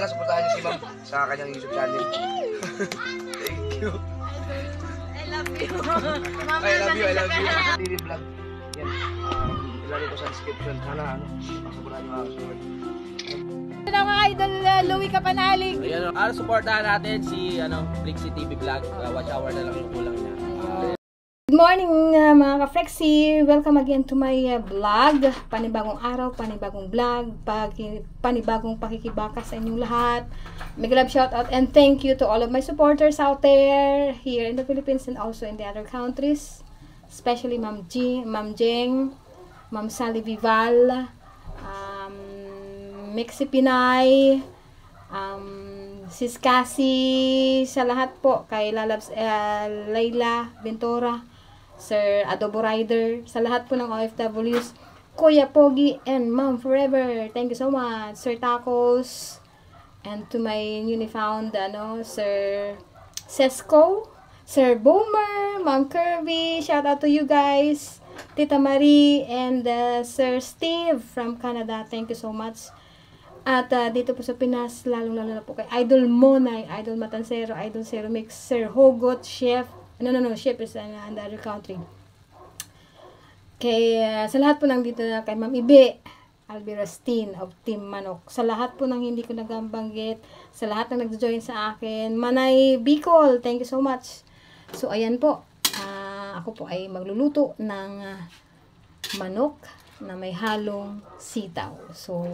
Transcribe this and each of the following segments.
sana supportahan niyo si Ma'am sa kanyang YouTube channel. Thank you. I love you. Mama, I love you. Daily vlog. Yan. Ilalagay ko sa description. Sana supportahan niyo ako. Hello mga idol, Louie Kapanalig. Ayan, supportahan natin si Flexi TV Vlog. Watch hour na lang yung kulang niya. Good morning mga ka-Flexi. Welcome again to my vlog. Panibagong araw, panibagong vlog, panibagong pakikibaka sa inyong lahat. Mega love shout out and thank you to all of my supporters out there here in the Philippines and also in the other countries. Especially Ma'am Jeng, Ma'am Sally Vival, Mexi Pinay, Sis Cassie, sa lahat po, kay Layla Ventura, Sir Adobo Rider, sa lahat po ng OFWs, Kuya Pogi, and Ma'am Forever, thank you so much, Sir Tacos, and to my newly found, Sir Sesco, Sir Boomer, Ma'am Kirby, shout out to you guys, Tita Marie, and Sir Steve from Canada, thank you so much. At dito po sa Pinas, lalong-lalo na po kay Idol Monay, Idol Matansero, Idol Zero Mix, Sir Hogot, Chef, Chef is in another country. Kay, sa lahat po nang dito na kay Ma'am Ibe, Albirastin of Team Manok, sa lahat po nang hindi ko nagambanggit, sa lahat na nag-join sa akin, Manay Bicol, thank you so much. So, ayan po, ako po ay magluluto ng manok na may halong sitaw. So,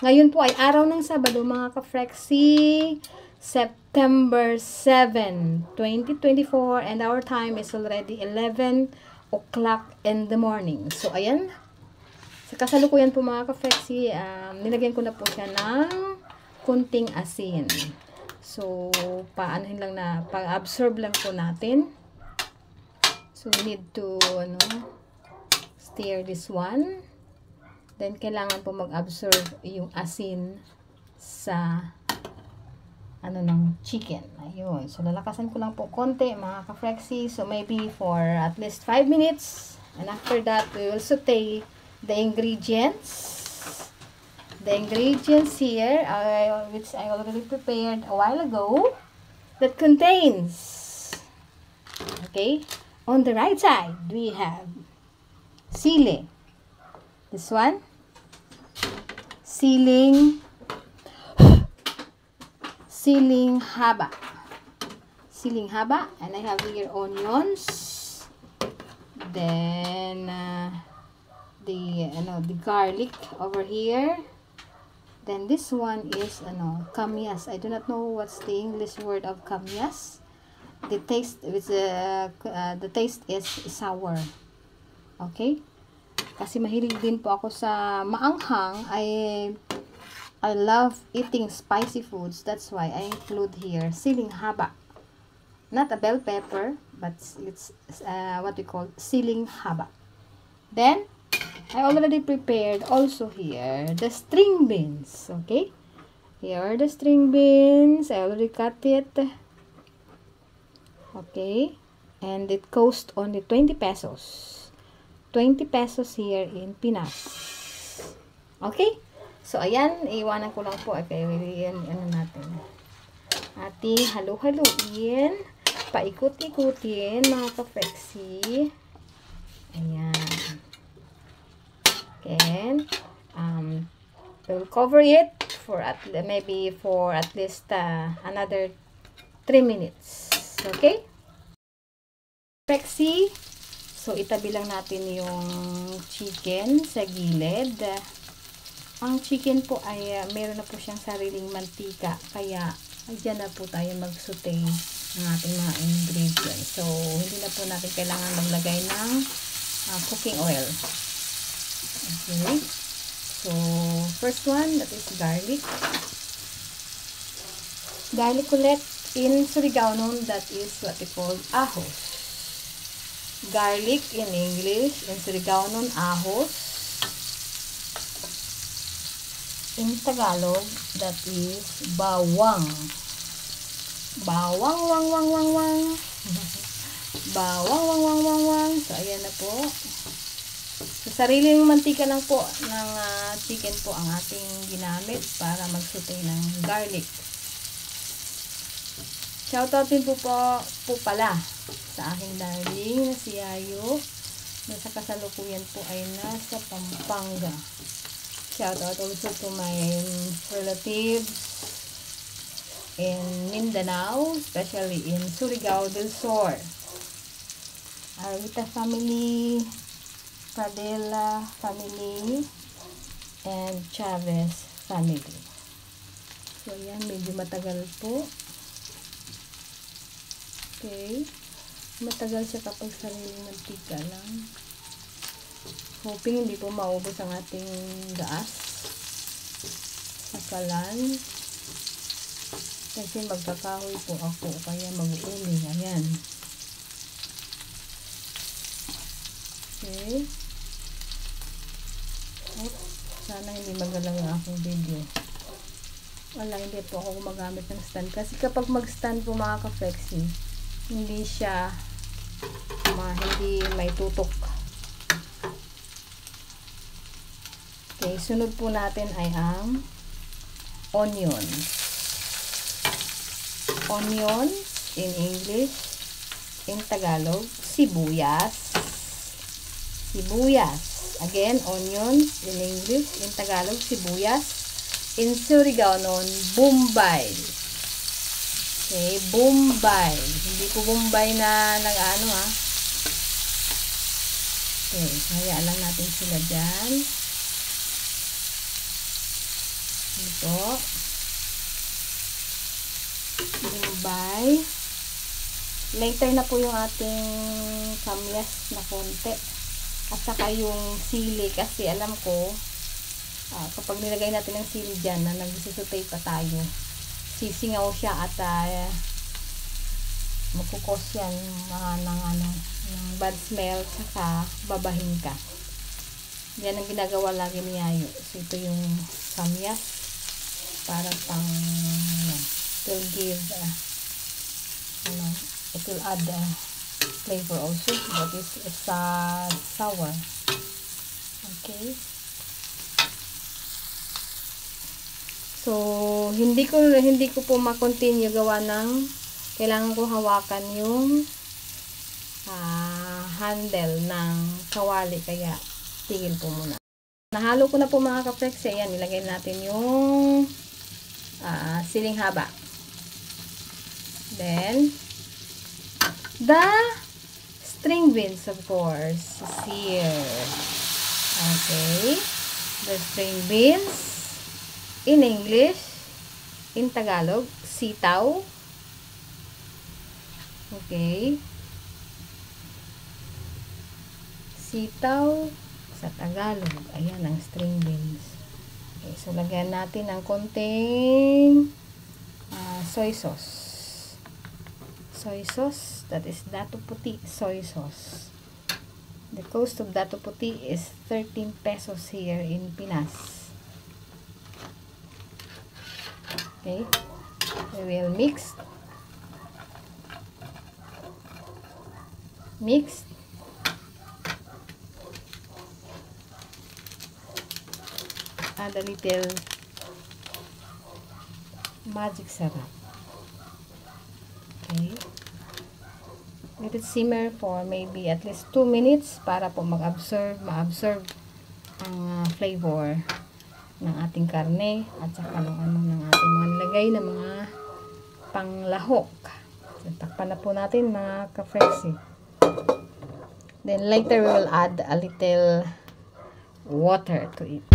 ngayon po ay araw ng Sabado mga ka-Flexi, September 7, 2024, and our time is already 11 o'clock in the morning. So, ayan. Sa kasalukuyan po mga ka-Flexi, nilagyan ko na po siya ng kunting asin. So, paanohin lang na, pag-absorb lang po natin. So, we need to, stir this one. Then, kailangan po mag-absorb yung asin sa ng chicken. Ayun. So, lalakasan ko lang po konti, mga ka-Flexi. So, maybe for at least 5 minutes. And after that, we will saute the ingredients. The ingredients here, which I already prepared a while ago, that contains, okay, on the right side, we have sili. This one, siling haba, and I have here onions, then the garlic over here, then this one is kamyas. I do not know what's the English word of kamyas. The taste is sour. Okay. Kasi mahilig din po ako sa maanghang. I love eating spicy foods. That's why I include here siling haba. Not a bell pepper, but it's what we call siling haba. Then, I already prepared also here the string beans. Okay? Here are the string beans. I already cut it. Okay? And it cost only 20 pesos. 20 pesos here in Pinas. Okay? So, ayan. Iwanan ko lang po. Okay, natin. Ating halo-haloin. Paikot-ikutin, mga ka-Flexi. Ayan. Okay. We'll cover it for maybe for at least another 3 minutes. Okay? Flexi. So, itabi lang natin yung chicken sa gilid. Ang chicken po ay meron na po siyang sariling mantika. Kaya, dyan na po tayo mag-saute ng ating mga ingredients. So, hindi na po natin kailangan maglagay ng cooking oil. Okay. So, first one, that is garlic. Garlic ulit in Surigao, that is what we call ahos. Garlic in English, in Surigao, ahos. In Tagalog, that is bawang. Bawang, wang, wang, wang, wang. Bawang, wang, wang, wang, wang. So, ayan na po. So, sariling mantika lang po ng chicken po ang ating ginamit para magsaute ng garlic. Shoutout din po pala sa aking darling na si Yayo na sa kasalukuyan po ay nasa Pampanga. Shoutout also to my relatives in Mindanao, especially in Surigao del Sur. Arita family, Padilla family, and Chavez family. So, yan, medyo matagal po. Okay. Matagal siya kapag sariling mantika lang. Hoping hindi po maubos ang ating gas sa kalan. Kasi magkakahoy po ako, kaya mag-uuli. Ayan. Okay. Oops. Sana hindi magalang ang aking video. Wala, hindi po ako gumagamit ng stand. Kasi kapag mag-stand po mga ka-flexi, hindi siya hindi may tutok. Okay, sunod po natin ay ang onion. Onion in English, in Tagalog, sibuyas. Sibuyas. Again, onion in English, in Tagalog, sibuyas. In Surigao noon, Bombay. Okay, Bombay. Hindi po Bombay na nag-ano ha. Okay, hayaan lang natin sila dyan. Ito. Bombay. Later na po yung ating kamyas na konti. At saka yung sili. Kasi alam ko, kapag nilagay natin ng sili dyan, na nagsusutay pa tayo, sisingaw siya at magkukos yan ng bad smell, saka babahin ka. Yan ang ginagawa lagi ni Yayo. So ito yung kamyas para pang it will give it will add flavor also, but it's sour. Okay. So, hindi ko po ma-continue gawa ng kailangan ko hawakan yung handle ng kawali, kaya tigil po muna. Nahalo ko na po mga ka-flex. Ayan, nilagay natin yung siling haba. Then, the string beans, of course, is here. Okay. The string beans. In English, in Tagalog, sitaw. Okay. Sitaw sa Tagalog. Ayan ang string beans. Okay, so lagyan natin ng konting soy sauce. Soy sauce, that is Dato Puti soy sauce. The cost of Dato Puti is 13 pesos here in Pinas. Okay, we will mix add a little magic sarap. Okay, let it simmer for maybe at least 2 minutes para po ma-absorb ang flavor ng ating karne at saka ng ng ating mga nilagay na mga panglahok. So, takpan na po natin mga ka-flexi. Then later we will add a little water to it.